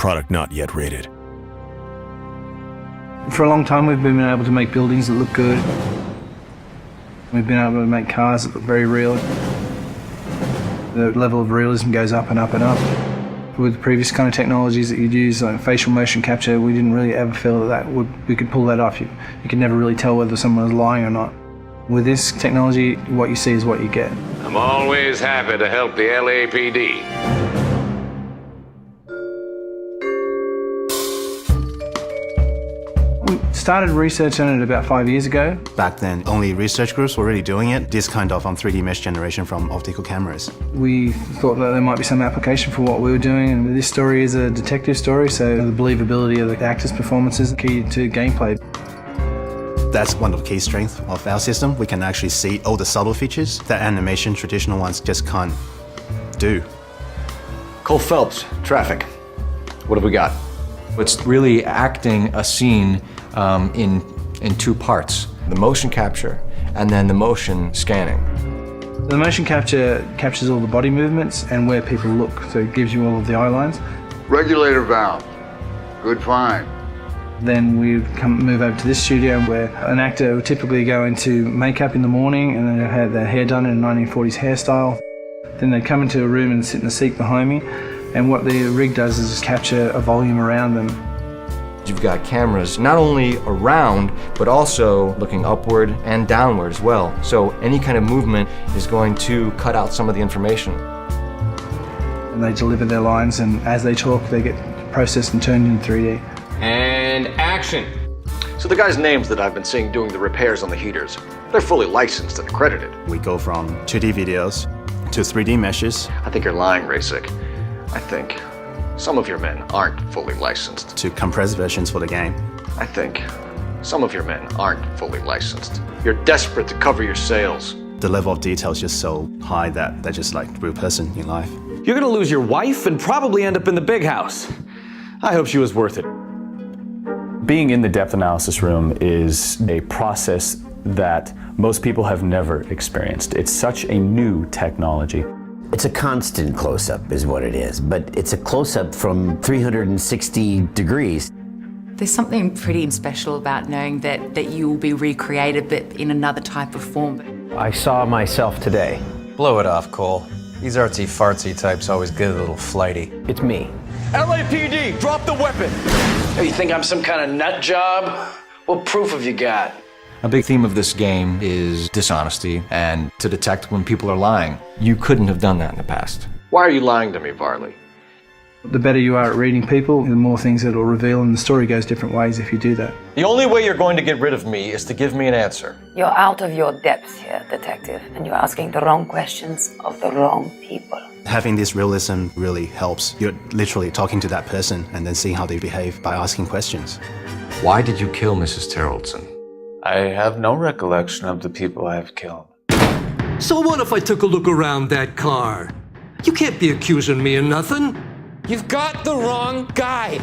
product not yet rated. For a long time we've been able to make buildings that look good. We've been able to make cars that look very real. The level of realism goes up and up and up. With previous kind of technologies that you'd use, like facial motion capture, we didn't really ever feel that we could pull that off. You could never really tell whether someone was lying or not. With this technology, what you see is what you get. I'm always happy to help the LAPD. We started research on it about 5 years ago. Back then, only research groups were already doing it, this kind of 3D mesh generation from optical cameras. We thought that there might be some application for what we were doing, and this story is a detective story, so the believability of the actors' performances is key to gameplay. That's one of the key strengths of our system. We can actually see all the subtle features that animation traditional ones just can't do. Cole Phelps, traffic. What have we got? It's really acting a scene in two parts. The motion capture and then the motion scanning. The motion capture captures all the body movements and where people look, so it gives you all of the eye lines. Regulator valve. Good find. Then we'd move over to this studio where an actor would typically go into makeup in the morning and then they'd have their hair done in a 1940s hairstyle. Then they'd come into a room and sit in the seat behind me, and what the rig does is just capture a volume around them. You've got cameras not only around, but also looking upward and downward as well. So any kind of movement is going to cut out some of the information. And they deliver their lines, and as they talk, they get processed and turned into 3D. And action. So the guys' names that I've been seeing doing the repairs on the heaters, they're fully licensed and accredited. We go from 2D videos to 3D meshes. I think you're lying, Rasic. I think some of your men aren't fully licensed. To compressed versions for the game. I think some of your men aren't fully licensed. You're desperate to cover your sales. The level of detail is just so high that they're just like a real person in life. You're gonna lose your wife and probably end up in the big house. I hope she was worth it. Being in the depth analysis room is a process that most people have never experienced. It's such a new technology. It's a constant close-up is what it is, but it's a close-up from 360 degrees. There's something pretty special about knowing that you will be recreated but in another type of form. I saw myself today. Blow it off, Cole. These artsy-fartsy types always get a little flighty. It's me. LAPD, drop the weapon! Hey, you think I'm some kind of nut job? What proof have you got? A big theme of this game is dishonesty and to detect when people are lying. You couldn't have done that in the past. Why are you lying to me, Varley? The better you are at reading people, the more things it'll reveal, and the story goes different ways if you do that. The only way you're going to get rid of me is to give me an answer. You're out of your depth here, detective, and you're asking the wrong questions of the wrong people. Having this realism really helps. You're literally talking to that person and then seeing how they behave by asking questions. Why did you kill Mrs. Terrellson? I have no recollection of the people I have killed. So what if I took a look around that car? You can't be accusing me of nothing. You've got the wrong guy.